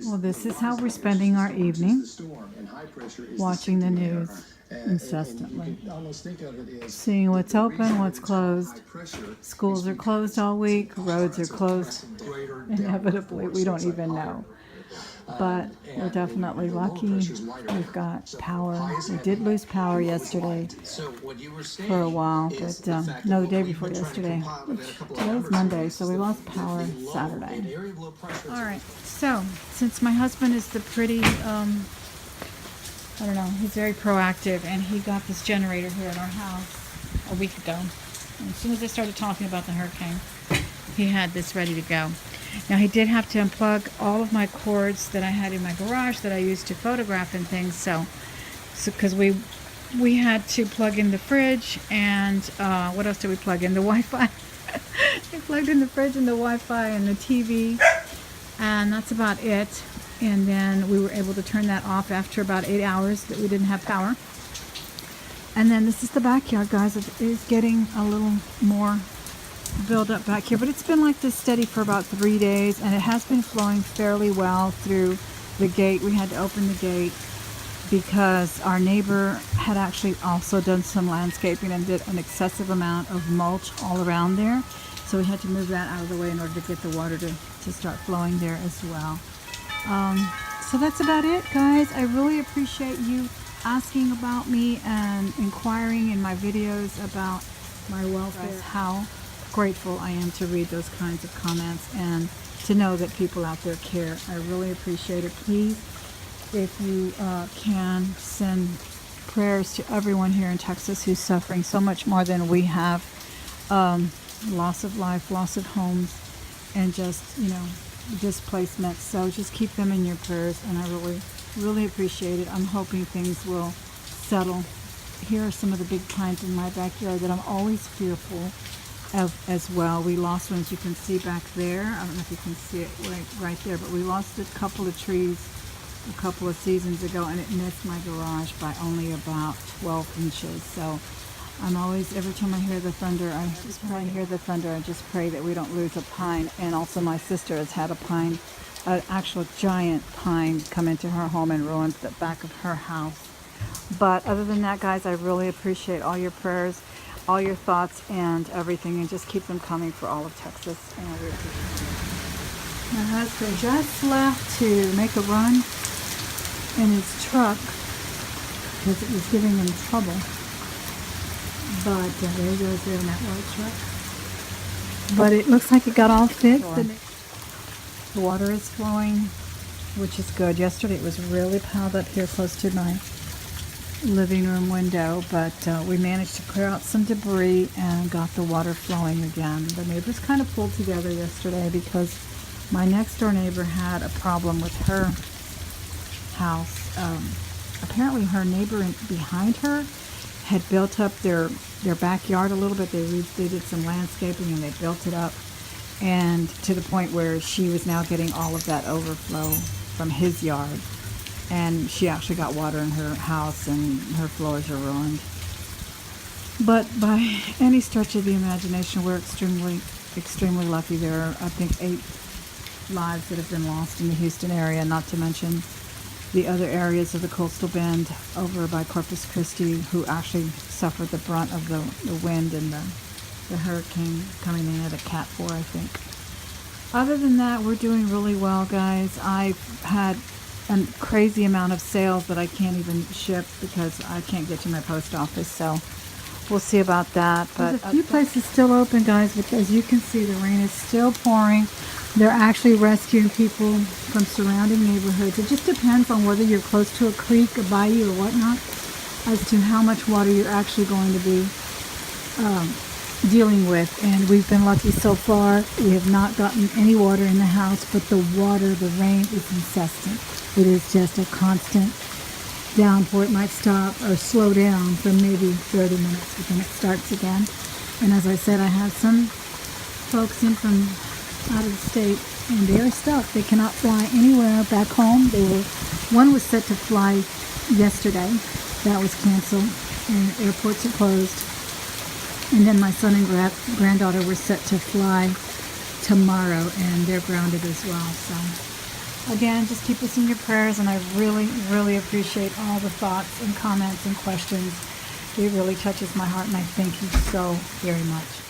Well, this is how we're spending our evening, watching the news incessantly, seeing what's open, what's closed. Schools are closed all week, roads are closed. Inevitably, we don't even know. But we're definitely lucky. We've got power. We did lose power yesterday for a while, but no, the day before yesterday. Today's Monday, so we lost power Saturday. All right, so since my husband is the pretty, I don't know, he's very proactive, and he got this generator here in our house a week ago. And as soon as I started talking about the hurricane, he had this ready to go. Now, he did have to unplug all of my cords that I had in my garage that I used to photograph and things. So because we had to plug in the fridge, and what else did we plug in? The Wi-Fi. We plugged in the fridge and the Wi-Fi and the TV, and that's about it. And then we were able to turn that off after about 8 hours that we didn't have power. And then this is the backyard, guys. It is getting a little more build up back here, but it's been like this steady for about 3 days, and it has been flowing fairly well through the gate. We had to open the gate because our neighbor had actually also done some landscaping and did an excessive amount of mulch all around there, so we had to move that out of the way in order to get the water to start flowing there as well. So that's about it, guys. I really appreciate you asking about me and inquiring in my videos about my welfare. How grateful I am to read those kinds of comments and to know that people out there care. I really appreciate it. Please, if you can, send prayers to everyone here in Texas who's suffering so much more than we have. Loss of life, loss of homes, and just, displacement. So just keep them in your prayers, and I really, really appreciate it. I'm hoping things will settle. Here are some of the big pines in my backyard that I'm always fearful of as well. We lost one, as you can see back there. I don't know if you can see it right there, but we lost a couple of trees a couple of seasons ago, and it missed my garage by only about 12 inches. So I'm always, every time I hear the thunder, I just pray that we don't lose a pine. And also my sister has had a pine, an actual giant pine, come into her home and ruined the back of her house. But other than that, guys, I really appreciate all your prayers, all your thoughts, and everything, and just keep them coming for all of Texas. And I really appreciate it. My husband just left to make a run in his truck because it was giving him trouble. But there he goes there in that white truck. But it looks like it got all fixed. The water is flowing, which is good. Yesterday it was really piled up here close to my living room window, but we managed to clear out some debris and got the water flowing again. The neighbors kind of pulled together yesterday because my next door neighbor had a problem with her house. Apparently her neighbor behind her had built up their backyard a little bit. They did some landscaping and they built it up, and to the point where she was now getting all of that overflow from his yard. And she actually got water in her house, and her floors are ruined. But by any stretch of the imagination, we're extremely, extremely lucky. There are, I think, 8 lives that have been lost in the Houston area, not to mention the other areas of the coastal bend over by Corpus Christi, who actually suffered the brunt of the wind and the hurricane coming in at a Cat 4, I think. Other than that, we're doing really well, guys. I've had a crazy amount of sales that I can't even ship because I can't get to my post office, so we'll see about that. But there's a few places still open, guys, but as you can see, the rain is still pouring. They're actually rescuing people from surrounding neighborhoods. It just depends on whether you're close to a creek, a bayou, or whatnot, as to how much water you're actually going to be dealing with. And we've been lucky so far. We have not gotten any water in the house, but the rain is incessant. It is just a constant downpour. It might stop or slow down for maybe 30 minutes, but then it starts again. And as I said, I have some folks in from out of the state, and they are stuck. They cannot fly anywhere back home. One was set to fly yesterday. That was canceled, and airports are closed. And then my son and granddaughter were set to fly tomorrow, and they're grounded as well. So again, just keep us in your prayers, and I really, really appreciate all the thoughts and comments and questions. It really touches my heart, and I thank you so very much.